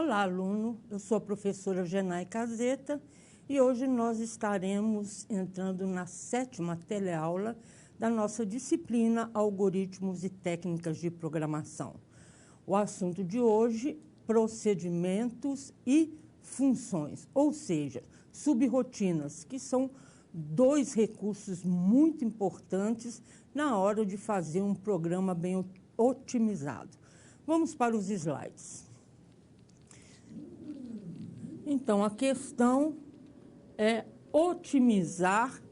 Olá, aluno. Eu sou a professora Genay Caseta e hoje nós estaremos entrando na 7ª teleaula da nossa disciplina Algoritmos e Técnicas de Programação. O assunto de hoje, procedimentos e funções, ou seja, subrirotinas, que são dois recursos muito importantes na hora de fazer um programa bem otimizado. Vamos para os slides. Então, a questão é otimizar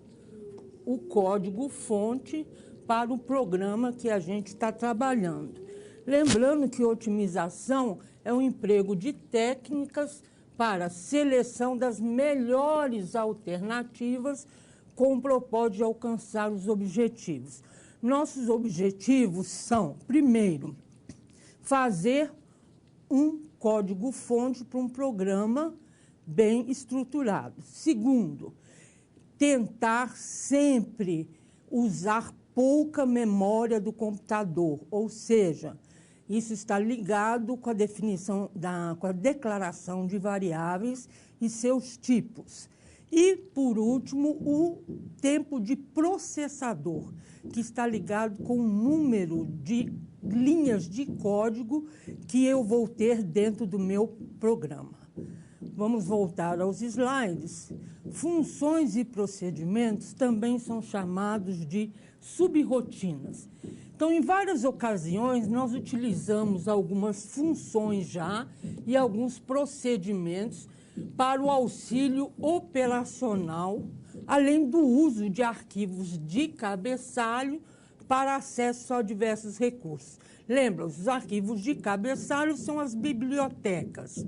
o código-fonte para o programa que a gente está trabalhando. Lembrando que otimização é o emprego de técnicas para seleção das melhores alternativas com o propósito de alcançar os objetivos. Nossos objetivos são, primeiro, fazer um código-fonte para um programa bem estruturado. Segundo, tentar sempre usar pouca memória do computador, ou seja, isso está ligado com a definição, com a declaração de variáveis e seus tipos. E, por último, o tempo de processador, que está ligado com o número de linhas de código que eu vou ter dentro do meu programa. Vamos voltar aos slides. Funções e procedimentos também são chamados de subrirotinas. Então, em várias ocasiões, nós utilizamos algumas funções já e alguns procedimentos para o auxílio operacional, além do uso de arquivos de cabeçalho para acesso a diversos recursos. Lembra, os arquivos de cabeçalho são as bibliotecas.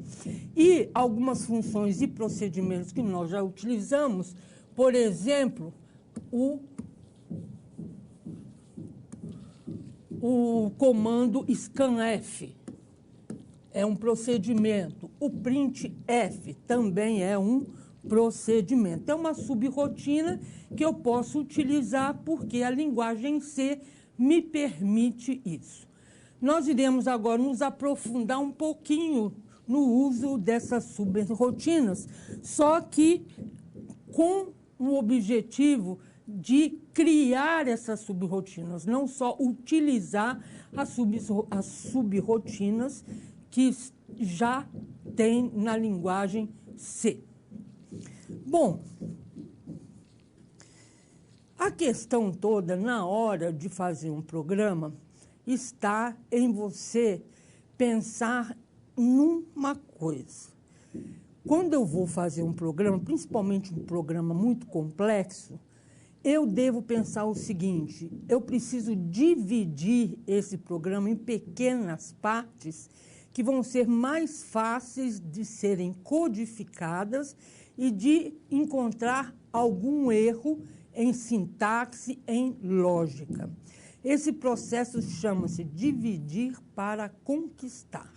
E algumas funções e procedimentos que nós já utilizamos, por exemplo, o comando scanf é um procedimento. O printf também é um procedimento. É uma subrirotina que eu posso utilizar porque a linguagem C me permite isso. Nós iremos agora nos aprofundar um pouquinho no uso dessas subrirotinas, só que com o objetivo de criar essas subrirotinas, não só utilizar as subrirotinas que já tem na linguagem C. Bom, a questão toda, na hora de fazer um programa, está em você pensar numa coisa. Quando eu vou fazer um programa, principalmente um programa muito complexo, eu devo pensar o seguinte: eu preciso dividir esse programa em pequenas partes que vão ser mais fáceis de serem codificadas e de encontrar algum erro em sintaxe, em lógica. Esse processo chama-se dividir para conquistar.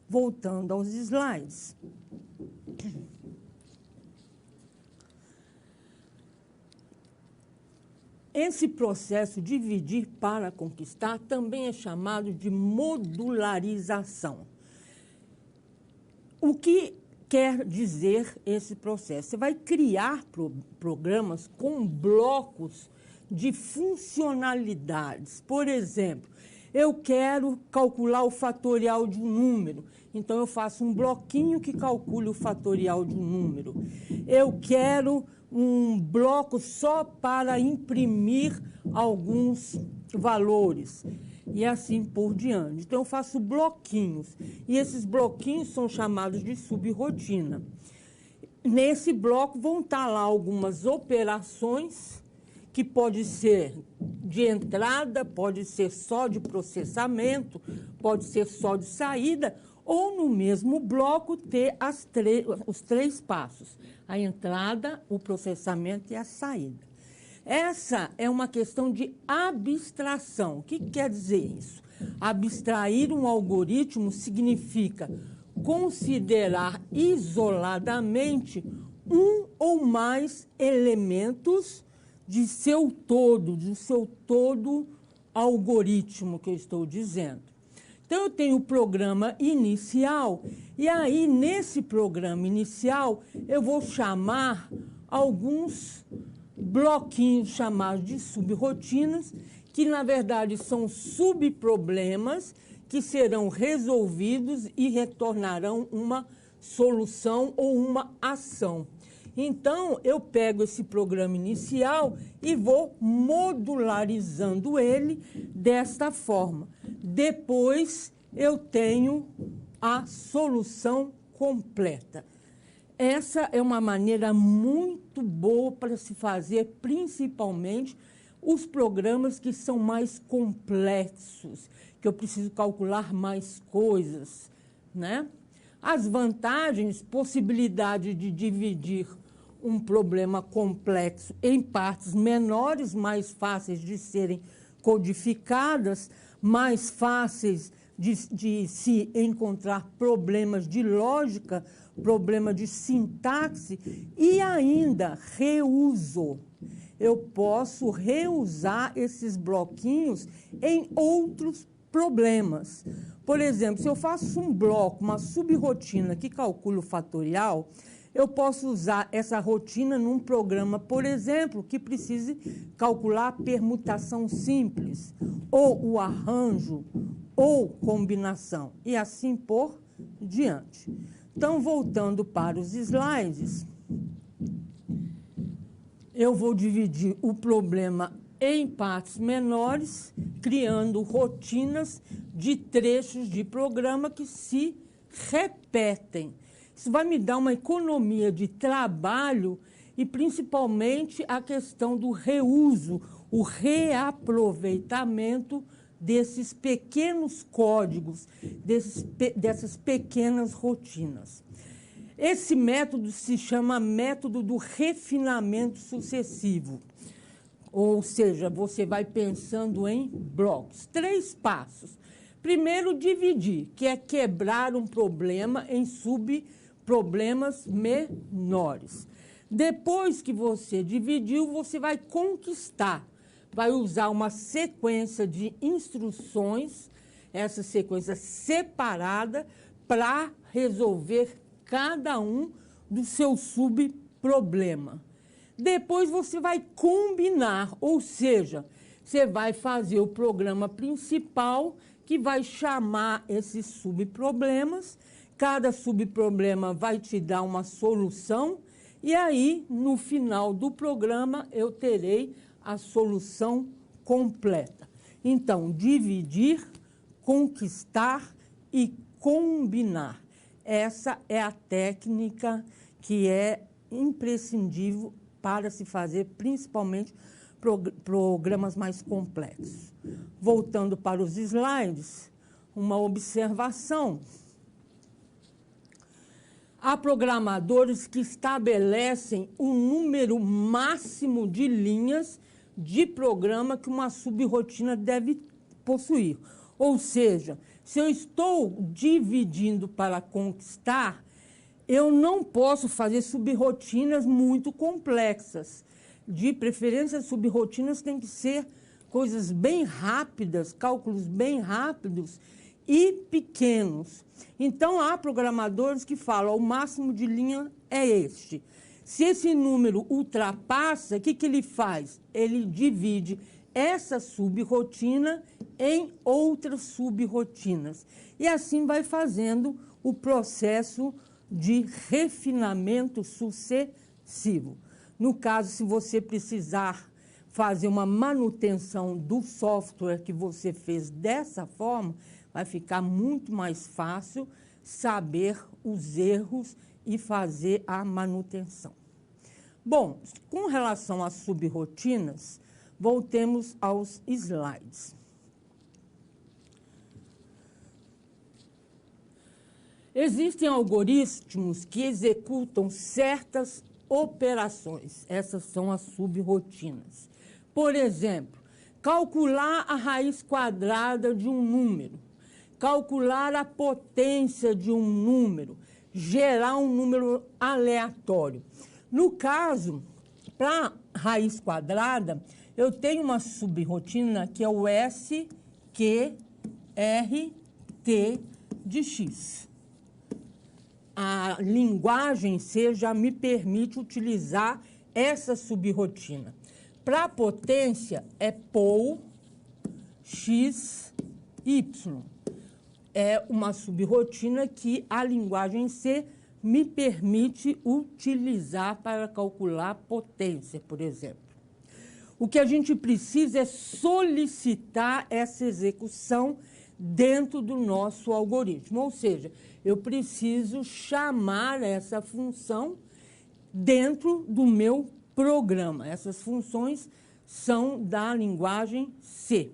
Voltando aos slides. Esse processo dividir para conquistar também é chamado de modularização. O que quer dizer esse processo? Você vai criar programas com blocos de funcionalidades. Por exemplo, eu quero calcular o fatorial de um número, então eu faço um bloquinho que calcule o fatorial de um número. Eu quero um bloco só para imprimir alguns valores e assim por diante. Então, eu faço bloquinhos e esses bloquinhos são chamados de subrirotina. Nesse bloco vão estar lá algumas operações que pode ser de entrada, pode ser só de processamento, pode ser só de saída, ou no mesmo bloco ter os 3 passos: a entrada, o processamento e a saída. Essa é uma questão de abstração. O que quer dizer isso? Abstrair um algoritmo significa considerar isoladamente um ou mais elementos do seu todo algoritmo que eu estou dizendo. Então, eu tenho o programa inicial, e aí, nesse programa inicial, eu vou chamar alguns bloquinhos chamados de subrotinas, que, na verdade, são subproblemas que serão resolvidos e retornarão uma solução ou uma ação. Então, eu pego esse programa inicial e vou modularizando ele desta forma. Depois, eu tenho a solução completa. Essa é uma maneira muito boa para se fazer, principalmente, os programas que são mais complexos, que eu preciso calcular mais coisas, né? As vantagens, possibilidade de dividir um problema complexo em partes menores, mais fáceis de serem codificadas, mais fáceis de se encontrar problemas de lógica, problema de sintaxe e ainda reuso. Eu posso reusar esses bloquinhos em outros problemas. Por exemplo, se eu faço um bloco, uma subrotina que calcula o fatorial, eu posso usar essa rotina num programa, por exemplo, que precise calcular a permutação simples, ou o arranjo, ou combinação, e assim por diante. Então, voltando para os slides, eu vou dividir o problema em partes menores, criando rotinas de trechos de programa que se repetem. Isso vai me dar uma economia de trabalho e, principalmente, a questão do reuso, o reaproveitamento desses pequenos códigos, dessas pequenas rotinas. Esse método se chama método do refinamento sucessivo. Ou seja, você vai pensando em blocos. 3 passos. Primeiro, dividir, que é quebrar um problema em subproblemas menores. Depois que você dividiu, você vai conquistar. Vai usar uma sequência de instruções, essa sequência separada, para resolver cada um do seu subproblema. Depois você vai combinar, ou seja, você vai fazer o programa principal que vai chamar esses subproblemas. Cada subproblema vai te dar uma solução e aí, no final do programa, eu terei a solução completa. Então, dividir, conquistar e combinar. Essa é a técnica que é imprescindível para se fazer, principalmente, programas mais complexos. Voltando para os slides, uma observação. Há programadores que estabelecem um número máximo de linhas de programa que uma subrotina deve possuir. Ou seja, se eu estou dividindo para conquistar, eu não posso fazer subrotinas muito complexas. De preferência, subrotinas têm que ser coisas bem rápidas, cálculos bem rápidos e pequenos. Então, há programadores que falam, o máximo de linha é este. Se esse número ultrapassa, o que ele faz? Ele divide essa subrotina em outras subrotinas. E assim vai fazendo o processo de refinamento sucessivo. No caso, se você precisar fazer uma manutenção do software que você fez dessa forma, vai ficar muito mais fácil saber os erros e fazer a manutenção. Bom, com relação às subrotinas, voltemos aos slides. Existem algoritmos que executam certas operações. Essas são as subrotinas. Por exemplo, calcular a raiz quadrada de um número, calcular a potência de um número, gerar um número aleatório. No caso, para raiz quadrada, eu tenho uma subrotina que é o SQRT. T de X. A linguagem C já me permite utilizar essa subrrotina. Para a potência, é POU X, Y. É uma subrrotina que a linguagem C me permite utilizar para calcular potência, por exemplo. O que a gente precisa é solicitar essa execução dentro do nosso algoritmo, ou seja, eu preciso chamar essa função dentro do meu programa. Essas funções são da linguagem C.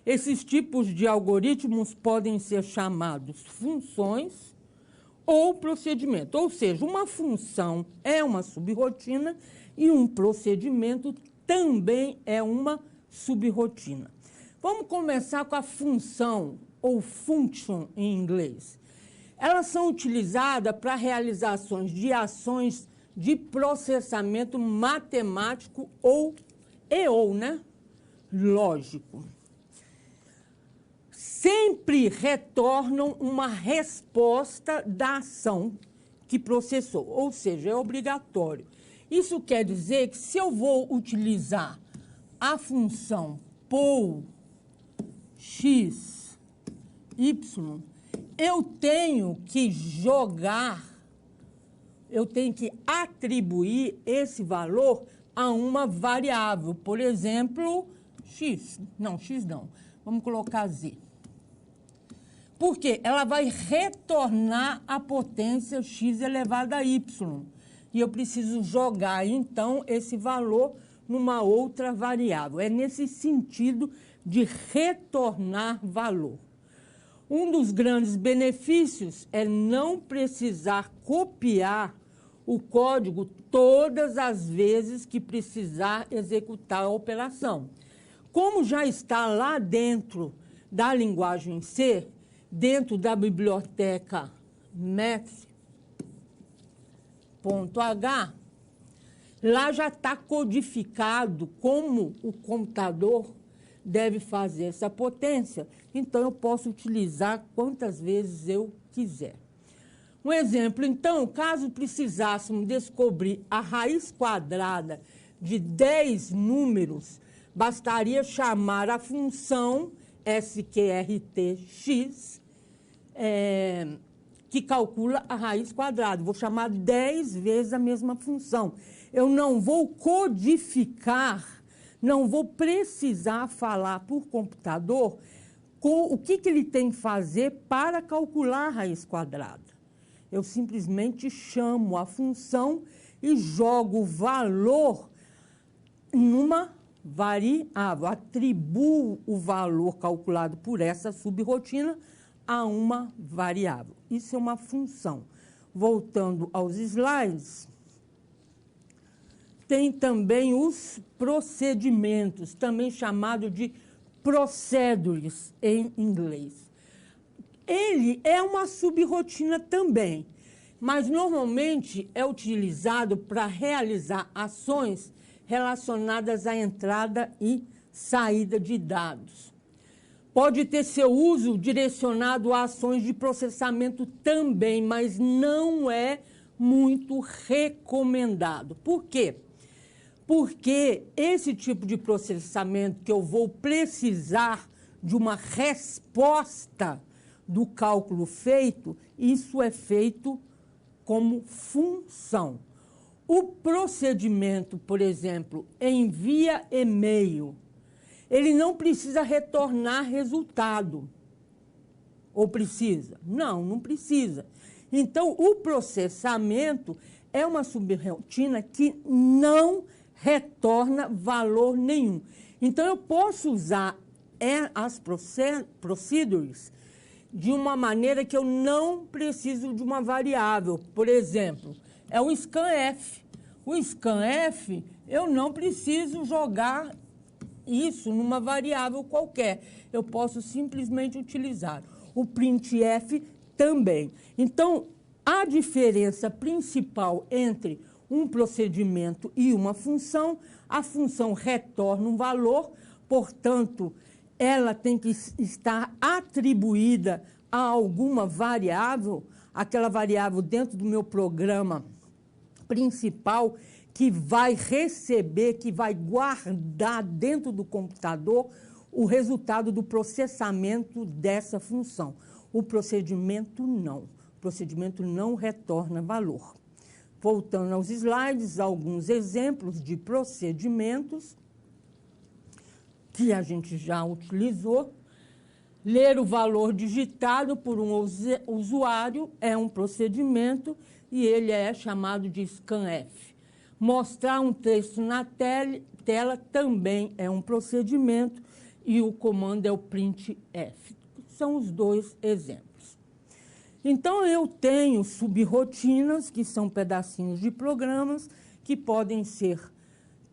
Esses tipos de algoritmos podem ser chamados funções ou procedimento, ou seja, uma função é uma subrrotina e um procedimento também é uma subrrotina. Vamos começar com a função, ou function em inglês. Elas são utilizadas para realizações de ações de processamento matemático ou lógico. Sempre retornam uma resposta da ação que processou, ou seja, é obrigatório. Isso quer dizer que se eu vou utilizar a função POU X, Y, eu tenho que atribuir esse valor a uma variável, por exemplo, X. Não, X não. Vamos colocar Z. Porque ela vai retornar a potência x elevado a y. E eu preciso jogar, então, esse valor numa outra variável. É nesse sentido de retornar valor. Um dos grandes benefícios é não precisar copiar o código todas as vezes que precisar executar a operação. Como já está lá dentro da linguagem C, dentro da biblioteca math.h, lá já está codificado como o computador deve fazer essa potência, então eu posso utilizar quantas vezes eu quiser. Um exemplo, então, caso precisássemos descobrir a raiz quadrada de 10 números, bastaria chamar a função sqrtx, que calcula a raiz quadrada. Vou chamar 10 vezes a mesma função. Eu não vou codificar, não vou precisar falar por computador o que ele tem que fazer para calcular a raiz quadrada. Eu simplesmente chamo a função e jogo o valor numa variável, atribuo o valor calculado por essa subrrotina a uma variável. Isso é uma função. Voltando aos slides, tem também os procedimentos, também chamado de procedures em inglês. Ele é uma subrrotina também, mas normalmente é utilizado para realizar ações relacionadas à entrada e saída de dados. Pode ter seu uso direcionado a ações de processamento também, mas não é muito recomendado. Por quê? Porque esse tipo de processamento que eu vou precisar de uma resposta do cálculo feito, isso é feito como função. O procedimento, por exemplo, envia e-mail, ele não precisa retornar resultado. Ou precisa? Não, não precisa. Então, o processamento é uma subrrotina que não retorna valor nenhum. Então, eu posso usar as procedures de uma maneira que eu não preciso de uma variável. Por exemplo, é o scanf. O scanf, eu não preciso jogar isso numa variável qualquer. Eu posso simplesmente utilizar. O printf também. Então, a diferença principal entre um procedimento e uma função, a função retorna um valor, portanto, ela tem que estar atribuída há alguma variável, aquela variável dentro do meu programa principal, que vai receber, que vai guardar dentro do computador o resultado do processamento dessa função. O procedimento não. O procedimento não retorna valor. Voltando aos slides, alguns exemplos de procedimentos que a gente já utilizou. Ler o valor digitado por um usuário é um procedimento e ele é chamado de scanf. Mostrar um texto na tela também é um procedimento e o comando é o printf. São os dois exemplos. Então, eu tenho subrotinas, que são pedacinhos de programas, que podem ser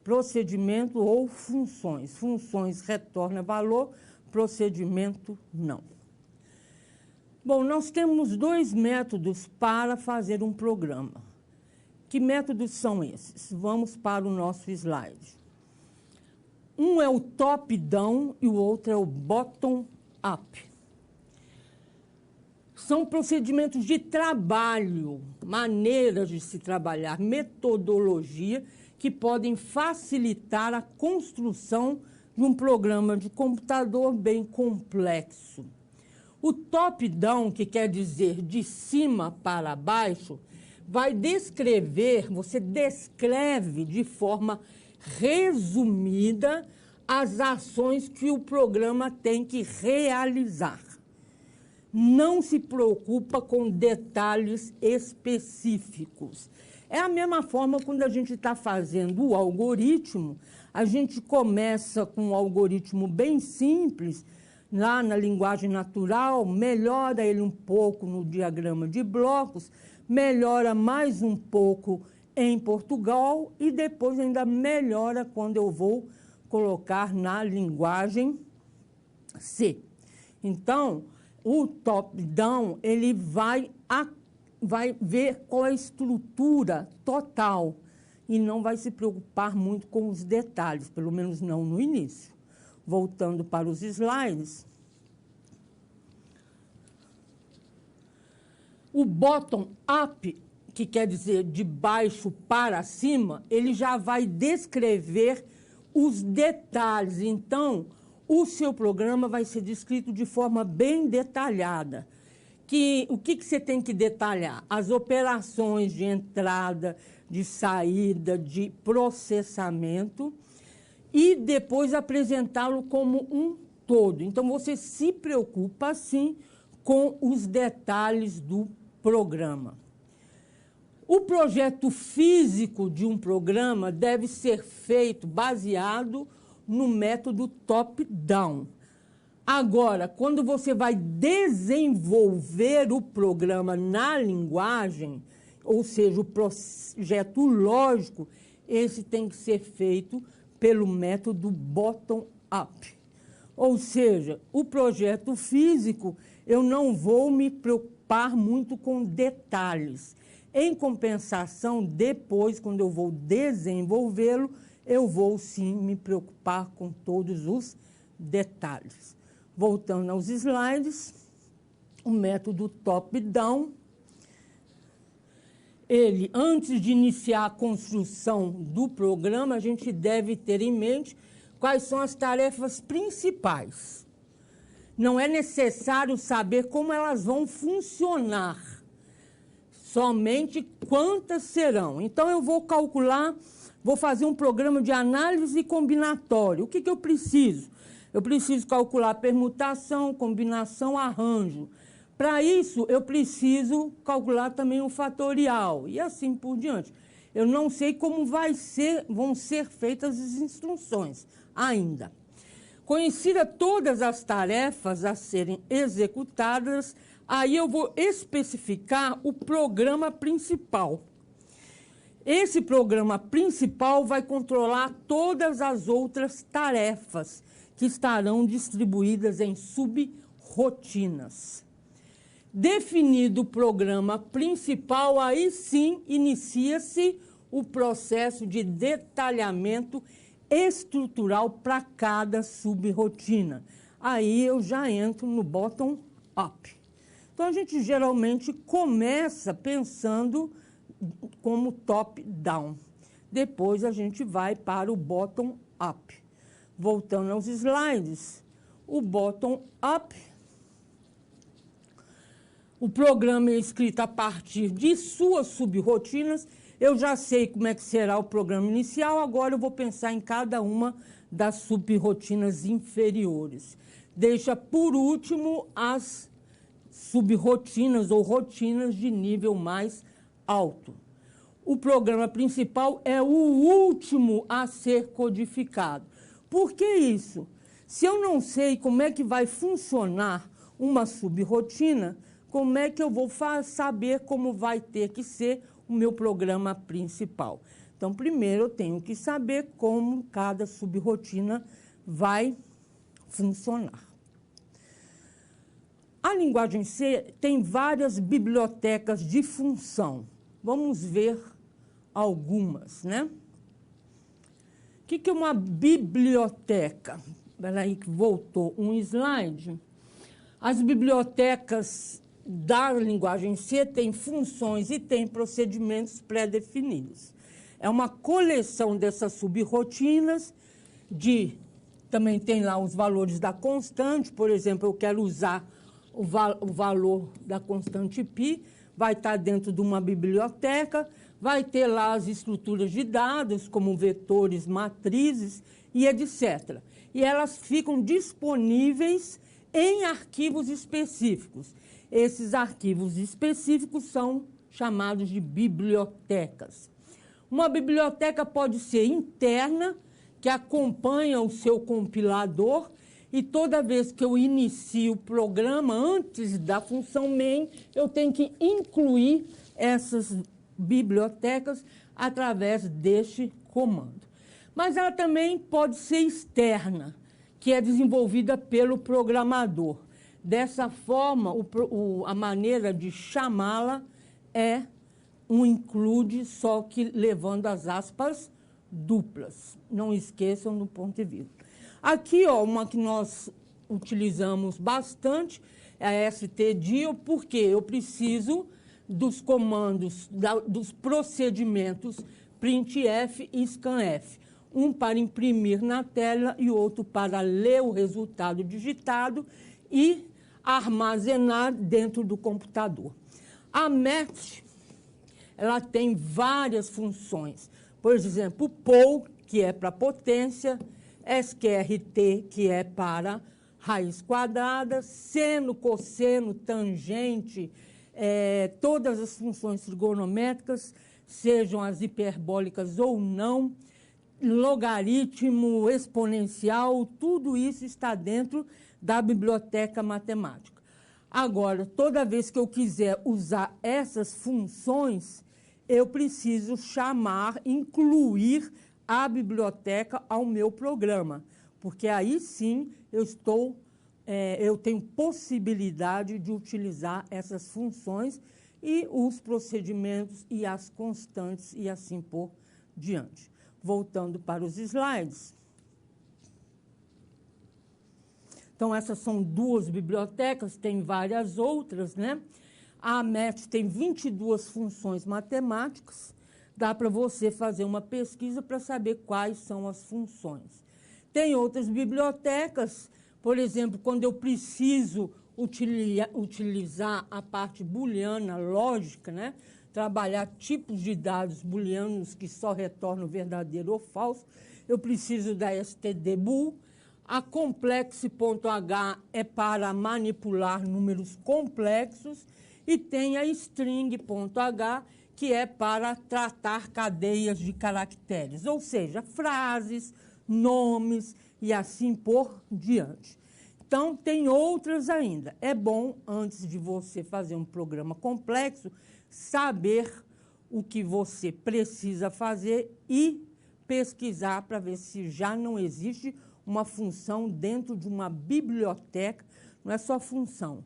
procedimento ou funções. Funções retorna valor, procedimento não. Bom, nós temos dois métodos para fazer um programa. Que métodos são esses? Vamos para o nosso slide. Um é o top-down e o outro é o bottom-up. São procedimentos de trabalho, maneiras de se trabalhar, metodologia que podem facilitar a construção de um programa de computador bem complexo. O top-down, que quer dizer de cima para baixo, vai descrever, você descreve de forma resumida as ações que o programa tem que realizar. Não se preocupa com detalhes específicos. É a mesma forma quando a gente está fazendo o algoritmo, a gente começa com um algoritmo bem simples, lá na linguagem natural, melhora ele um pouco no diagrama de blocos, melhora mais um pouco em Portugal e depois ainda melhora quando eu vou colocar na linguagem C. Então, o top-down, ele vai ver qual é a estrutura total e não vai se preocupar muito com os detalhes, pelo menos não no início. Voltando para os slides. O bottom-up, que quer dizer de baixo para cima, ele já vai descrever os detalhes. Então, o seu programa vai ser descrito de forma bem detalhada. O que você tem que detalhar? As operações de entrada, de saída, de processamento e depois apresentá-lo como um todo. Então, você se preocupa, sim, com os detalhes do programa. O projeto físico de um programa deve ser feito baseado no método top-down. Agora, quando você vai desenvolver o programa na linguagem, ou seja, o projeto lógico, esse tem que ser feito pelo método bottom-up. Ou seja, o projeto físico, eu não vou me preocupar muito com detalhes. Em compensação, depois, quando eu vou desenvolvê-lo, eu vou sim me preocupar com todos os detalhes. Voltando aos slides, o método top-down, ele, antes de iniciar a construção do programa, a gente deve ter em mente quais são as tarefas principais. Não é necessário saber como elas vão funcionar, somente quantas serão. Então, eu vou calcular, vou fazer um programa de análise combinatória. O que eu preciso? Eu preciso calcular permutação, combinação, arranjo. Para isso, eu preciso calcular também o fatorial e assim por diante. Eu não sei como vão ser feitas as instruções ainda. Conhecida todas as tarefas a serem executadas, aí eu vou especificar o programa principal. Esse programa principal vai controlar todas as outras tarefas que estarão distribuídas em subrotinas. Definido o programa principal, aí sim inicia-se o processo de detalhamento estrutural para cada subrotina. Aí eu já entro no bottom-up. Então, a gente geralmente começa pensando como top-down. Depois, a gente vai para o bottom-up. Voltando aos slides, o bottom-up, o programa é escrito a partir de suas subrotinas. Eu já sei como é que será o programa inicial, agora eu vou pensar em cada uma das subrotinas inferiores. Deixa, por último, as subrotinas ou rotinas de nível mais alto. O programa principal é o último a ser codificado. Por que isso? Se eu não sei como é que vai funcionar uma subrotina, como é que eu vou saber como vai ter que ser o meu programa principal? Então, primeiro eu tenho que saber como cada subrotina vai funcionar. A linguagem C tem várias bibliotecas de função. Vamos ver algumas, né? O que é uma biblioteca? Espera aí que voltou um slide. As bibliotecas da linguagem C têm funções e têm procedimentos pré-definidos. É uma coleção dessas subrotinas também tem lá os valores da constante. Por exemplo, eu quero usar o valor da constante π, vai estar dentro de uma biblioteca, vai ter lá as estruturas de dados, como vetores, matrizes e etc. E elas ficam disponíveis em arquivos específicos. Esses arquivos específicos são chamados de bibliotecas. Uma biblioteca pode ser interna, que acompanha o seu compilador, e toda vez que eu inicio o programa, antes da função main, eu tenho que incluir essas bibliotecas através deste comando. Mas ela também pode ser externa, que é desenvolvida pelo programador. Dessa forma, a maneira de chamá-la é um include, só que levando as aspas duplas. Não esqueçam do ponto e vírgula. Aqui, ó, uma que nós utilizamos bastante é a stdio, porque eu preciso dos comandos, dos procedimentos printf e scanf. Um para imprimir na tela e outro para ler o resultado digitado e armazenar dentro do computador. A match, ela tem várias funções. Por exemplo, o poll, que é para potência, sqrt, que é para raiz quadrada, seno, cosseno, tangente, todas as funções trigonométricas, sejam as hiperbólicas ou não, logaritmo, exponencial, tudo isso está dentro da biblioteca matemática. Agora, toda vez que eu quiser usar essas funções, eu preciso incluir a biblioteca ao meu programa, porque aí sim eu tenho possibilidade de utilizar essas funções e os procedimentos e as constantes e assim por diante. Voltando para os slides. Então, essas são duas bibliotecas, tem várias outras, né? A match tem 22 funções matemáticas. Dá para você fazer uma pesquisa para saber quais são as funções. Tem outras bibliotecas, por exemplo, quando eu preciso utilizar a parte booleana lógica, né? Trabalhar tipos de dados booleanos que só retornam verdadeiro ou falso, eu preciso da stdbool. A complex.h é para manipular números complexos e tem a string.h, que é para tratar cadeias de caracteres, ou seja, frases, nomes e assim por diante. Então, tem outras ainda. É bom, antes de você fazer um programa complexo, saber o que você precisa fazer e pesquisar para ver se já não existe uma função dentro de uma biblioteca, não é só função,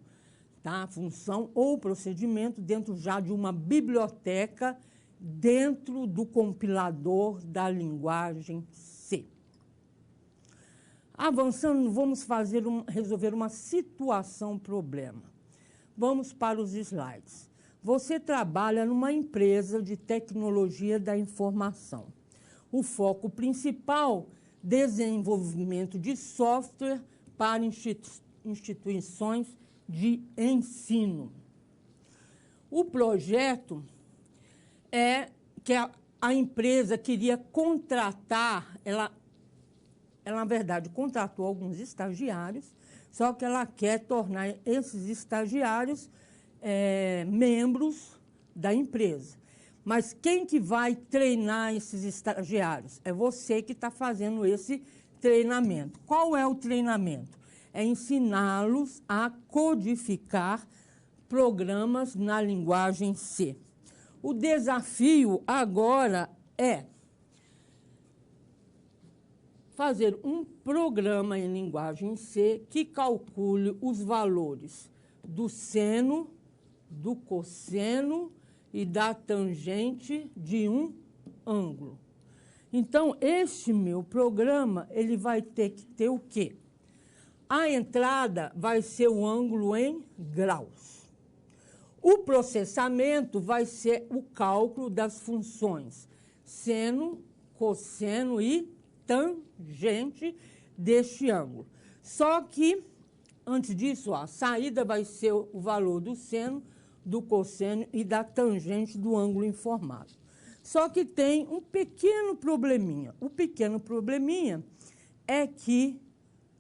tá? Função ou procedimento dentro já de uma biblioteca dentro do compilador da linguagem C. Avançando, vamos resolver uma situação-problema. Vamos para os slides. Você trabalha numa empresa de tecnologia da informação. O foco principal, desenvolvimento de software para instituições de ensino. O projeto é que a empresa queria contratar, ela, na verdade, contratou alguns estagiários, só que ela quer tornar esses estagiários membros da empresa. Mas quem que vai treinar esses estagiários? É você que está fazendo esse treinamento. Qual é o treinamento? É ensiná-los a codificar programas na linguagem C. O desafio agora é fazer um programa em linguagem C que calcule os valores do seno, do cosseno e da tangente de um ângulo. Então, este meu programa, ele vai ter que ter o quê? A entrada vai ser o ângulo em graus. O processamento vai ser o cálculo das funções seno, cosseno e tangente deste ângulo. Só que, antes disso, a saída vai ser o valor do seno, do cosseno e da tangente do ângulo informado. Só que tem um pequeno probleminha. O pequeno probleminha é que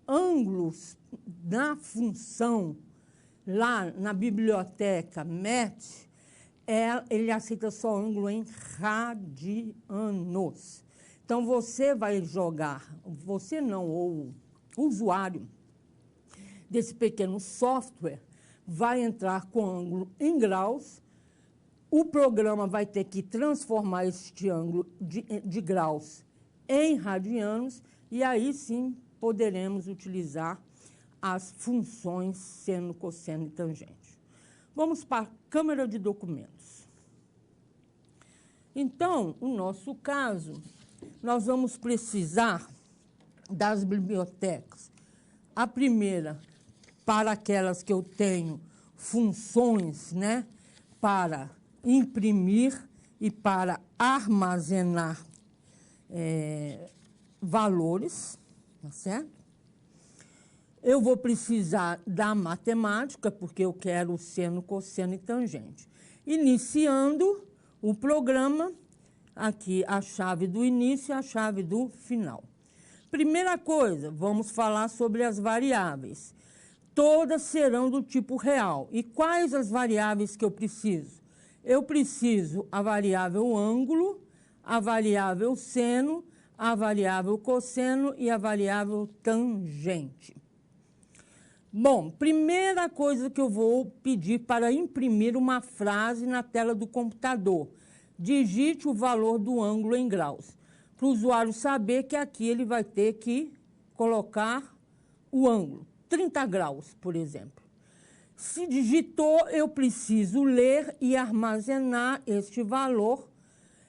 ângulos na função, lá na biblioteca MET, ele aceita só ângulo em radianos. Então, você vai jogar, você não, ou o usuário desse pequeno software, vai entrar com ângulo em graus, o programa vai ter que transformar este ângulo de graus em radianos, e aí sim poderemos utilizar as funções seno, cosseno e tangente. Vamos para a câmera de documentos. Então, no nosso caso, nós vamos precisar das bibliotecas. A primeira, para aquelas que eu tenho funções, né, para imprimir e para armazenar valores, tá certo? Eu vou precisar da matemática, porque eu quero o seno, cosseno e tangente. Iniciando o programa, aqui a chave do início e a chave do final. Primeira coisa, vamos falar sobre as variáveis. Todas serão do tipo real. E quais as variáveis que eu preciso? Eu preciso a variável ângulo, a variável seno, a variável cosseno e a variável tangente. Bom, primeira coisa que eu vou pedir para imprimir uma frase na tela do computador. Digite o valor do ângulo em graus, para o usuário saber que aqui ele vai ter que colocar o ângulo, 30 graus, por exemplo. Se digitou, eu preciso ler e armazenar este valor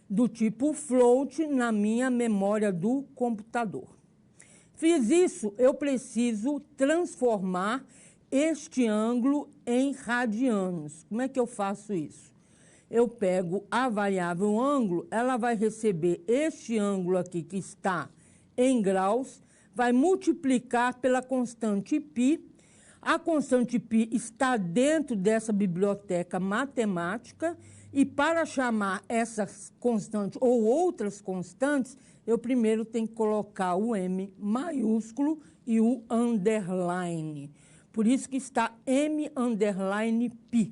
do tipo float na minha memória do computador. Fiz isso, eu preciso transformar este ângulo em radianos. Como é que eu faço isso? Eu pego a variável ângulo, ela vai receber este ângulo aqui que está em graus, vai multiplicar pela constante π. A constante π está dentro dessa biblioteca matemática e para chamar essas constantes ou outras constantes, eu primeiro tenho que colocar o M maiúsculo e o underline. Por isso que está M underline π.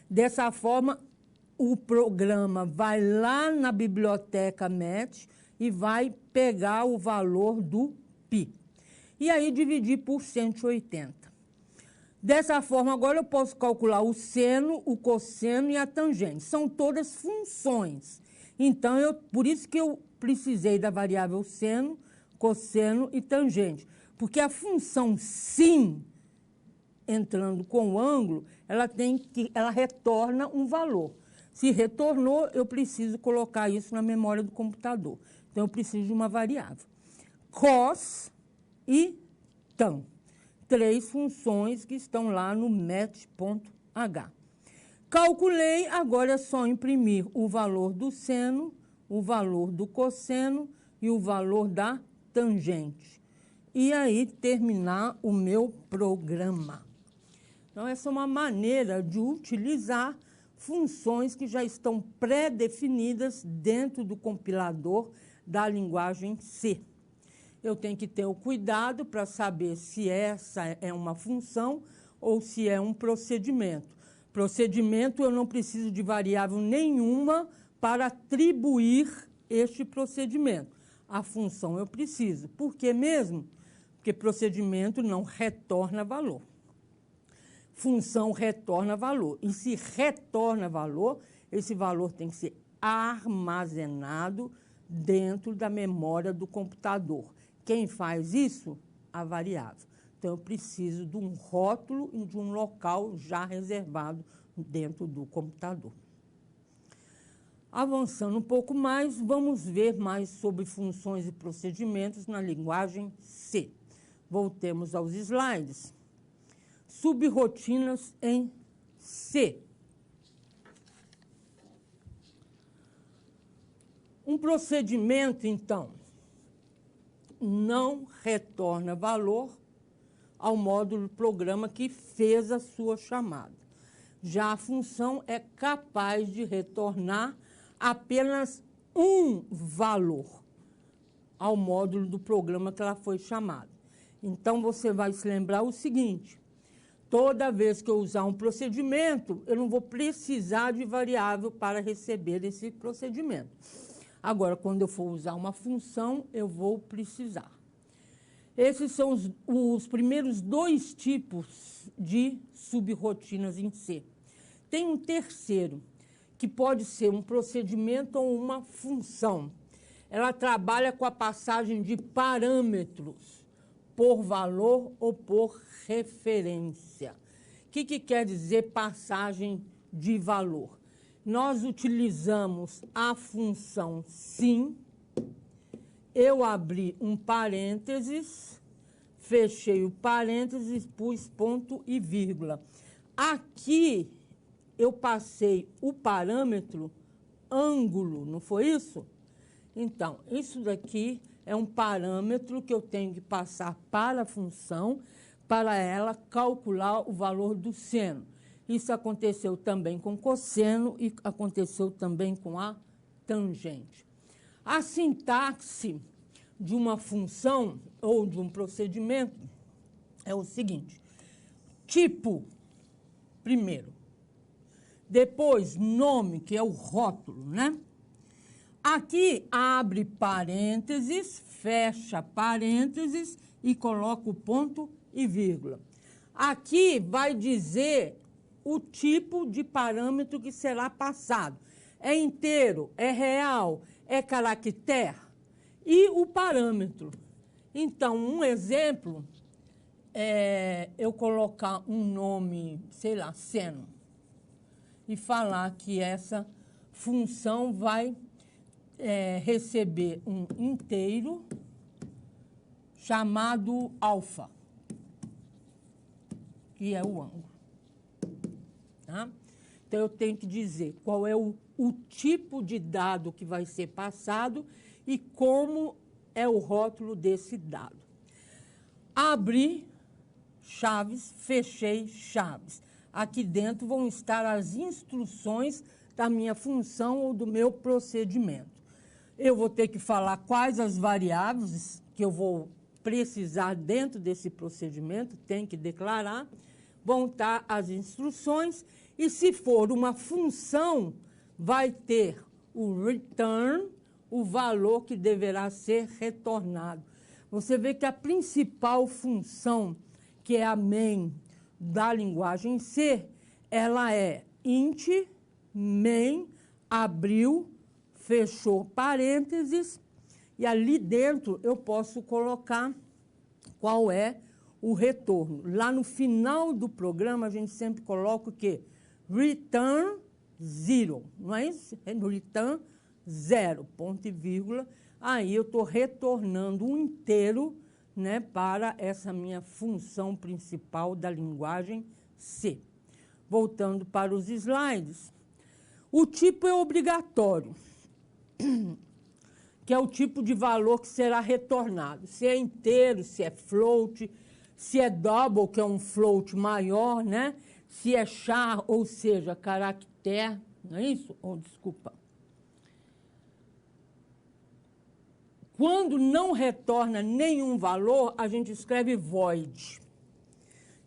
Dessa forma, o programa vai lá na biblioteca MET e vai pegar o valor do π. E aí dividir por 180. Dessa forma, agora eu posso calcular o seno, o cosseno e a tangente. São todas funções. Então, por isso que eu precisei da variável seno, cosseno e tangente. Porque a função sin, entrando com o ângulo, ela retorna um valor. Se retornou, eu preciso colocar isso na memória do computador. Então, eu preciso de uma variável. Cos e tan. 3 funções que estão lá no match.a. H. Calculei, agora é só imprimir o valor do seno, o valor do cosseno e o valor da tangente. E aí terminar o meu programa. Então, essa é uma maneira de utilizar funções que já estão pré-definidas dentro do compilador da linguagem C. Eu tenho que ter o cuidado para saber se essa é uma função ou se é um procedimento. Procedimento, eu não preciso de variável nenhuma para atribuir este procedimento. A função eu preciso. Por que mesmo? Porque procedimento não retorna valor. Função retorna valor. E se retorna valor, esse valor tem que ser armazenado dentro da memória do computador. Quem faz isso? A variável. Então, eu preciso de um rótulo e de um local já reservado dentro do computador. Avançando um pouco mais, vamos ver mais sobre funções e procedimentos na linguagem C. Voltemos aos slides. Subrrotinas em C. Um procedimento, então, não retorna valor ao módulo programa que fez a sua chamada. Já a função é capaz de retornar apenas um valor ao módulo do programa que ela foi chamada. Então, você vai se lembrar o seguinte: toda vez que eu usar um procedimento, eu não vou precisar de variável para receber esse procedimento. Agora, quando eu for usar uma função, eu vou precisar. Esses são os primeiros dois tipos de subrrotinas em C. Tem um terceiro, que pode ser um procedimento ou uma função. Ela trabalha com a passagem de parâmetros por valor ou por referência. O que quer dizer passagem de valor? Nós utilizamos a função sim. Eu abri um parênteses, fechei o parênteses, pus ponto e vírgula. Aqui eu passei o parâmetro ângulo, não foi isso? Então, isso daqui é um parâmetro que eu tenho que passar para a função, para ela calcular o valor do seno. Isso aconteceu também com cosseno e aconteceu também com a tangente. A sintaxe de uma função ou de um procedimento é o seguinte: tipo, primeiro. Depois, nome, que é o rótulo, né? Aqui, abre parênteses, fecha parênteses e coloca o ponto e vírgula. Aqui vai dizer o tipo de parâmetro que será passado. É inteiro, é real, é caractere e o parâmetro. Então, um exemplo é eu colocar um nome, sei lá, seno, e falar que essa função vai receber um inteiro chamado alfa, que é o ângulo. Tá? Então, eu tenho que dizer qual é o tipo de dado que vai ser passado e como é o rótulo desse dado. Abri chaves, fechei chaves. Aqui dentro vão estar as instruções da minha função ou do meu procedimento. Eu vou ter que falar quais as variáveis que eu vou precisar dentro desse procedimento, tem que declarar, vão estar as instruções, e se for uma função, vai ter o return, o valor que deverá ser retornado. Você vê que a principal função, que é a main da linguagem C, ela é int, main, abriu, fechou parênteses, e ali dentro eu posso colocar qual é o retorno. Lá no final do programa, a gente sempre coloca o quê? Return zero, não é isso? Return zero, ponto e vírgula. Aí eu estou retornando um inteiro, né, para essa minha função principal da linguagem C. Voltando para os slides, o tipo é obrigatório, que é o tipo de valor que será retornado. Se é inteiro, se é float, se é double, que é um float maior, né? Se é char, ou seja, caractere, não é isso? Desculpa. Quando não retorna nenhum valor, a gente escreve void.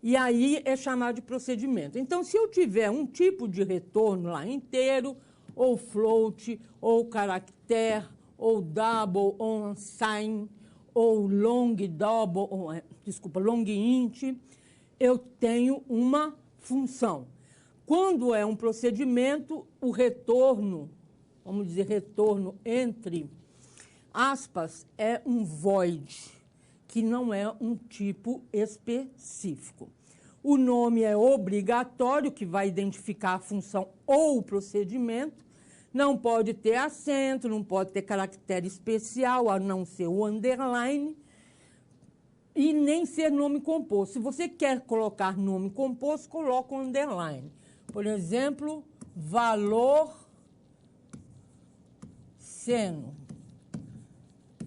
E aí é chamado de procedimento. Então, se eu tiver um tipo de retorno lá inteiro, ou float, ou caractere, ou double, ou unsigned, ou long double, long int, eu tenho uma função. Quando é um procedimento, o retorno, vamos dizer, retorno entre aspas, é um void, que não é um tipo específico. O nome é obrigatório, que vai identificar a função ou o procedimento. Não pode ter acento, não pode ter caractere especial, a não ser o underline, e nem ser nome composto. Se você quer colocar nome composto, coloca o underline. Por exemplo, valor seno.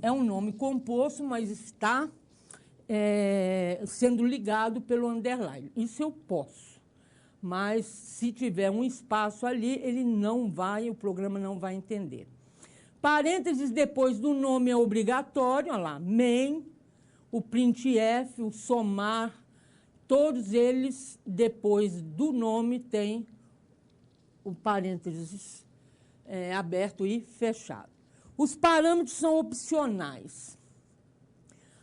É um nome composto, mas está sendo ligado pelo underline. Isso eu posso. Mas, se tiver um espaço ali, ele não vai, o programa não vai entender. Parênteses depois do nome é obrigatório, olha lá, main, o printf, o somar, todos eles, depois do nome, tem o parênteses aberto e fechado. Os parâmetros são opcionais.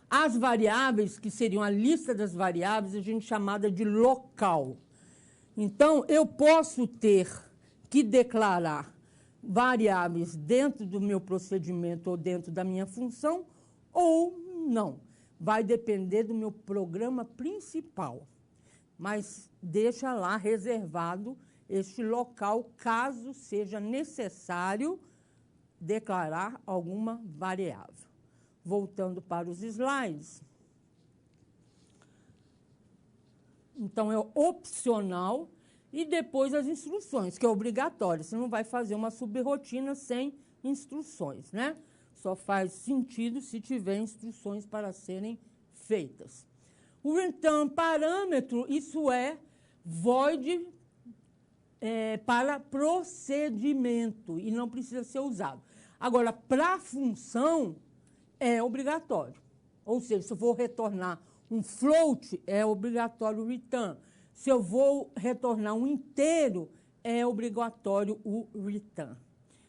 As variáveis, que seriam a lista das variáveis, a gente chamada de local. Então, eu posso ter que declarar variáveis dentro do meu procedimento ou dentro da minha função, ou não. Vai depender do meu programa principal. Mas deixa lá reservado este local, caso seja necessário declarar alguma variável. Voltando para os slides. Então, é opcional e depois as instruções, que é obrigatório. Você não vai fazer uma subrotina sem instruções, né? Só faz sentido se tiver instruções para serem feitas. O return parâmetro, isso é void para procedimento e não precisa ser usado. Agora, para função, é obrigatório. Ou seja, se eu vou retornar um float, é obrigatório o return. Se eu vou retornar um inteiro, é obrigatório o return.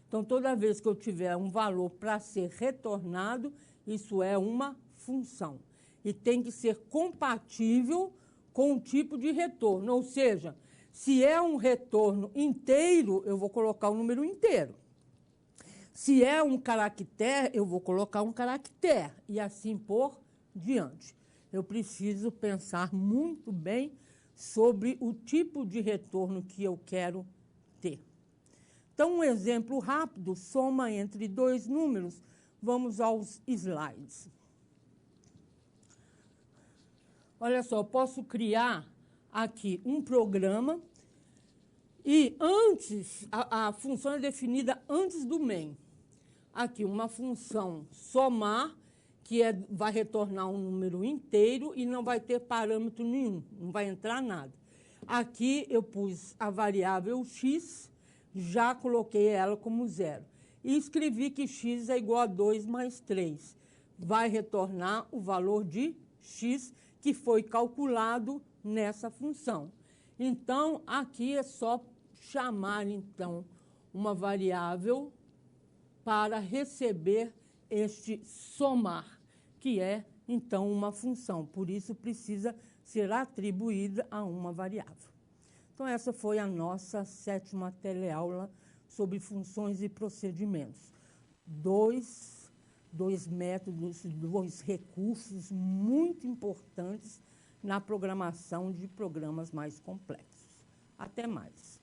Então, toda vez que eu tiver um valor para ser retornado, isso é uma função. E tem que ser compatível com o tipo de retorno. Ou seja, se é um retorno inteiro, eu vou colocar o número inteiro. Se é um caractere, eu vou colocar um caractere, e assim por diante. Eu preciso pensar muito bem sobre o tipo de retorno que eu quero ter. Então, um exemplo rápido, soma entre dois números. Vamos aos slides. Olha só, eu posso criar aqui um programa e antes, a função é definida antes do main. Aqui, uma função somar, que vai retornar um número inteiro e não vai ter parâmetro nenhum, não vai entrar nada. Aqui eu pus a variável x, já coloquei ela como 0. E escrevi que x é igual a 2 mais 3. Vai retornar o valor de x que foi calculado nessa função. Então, aqui é só chamar, então, uma variável para receber este somar, que é, então, uma função. Por isso, precisa ser atribuída a uma variável. Então, essa foi a nossa 7ª teleaula sobre funções e procedimentos. Dois métodos, 2 recursos muito importantes na programação de programas mais complexos. Até mais.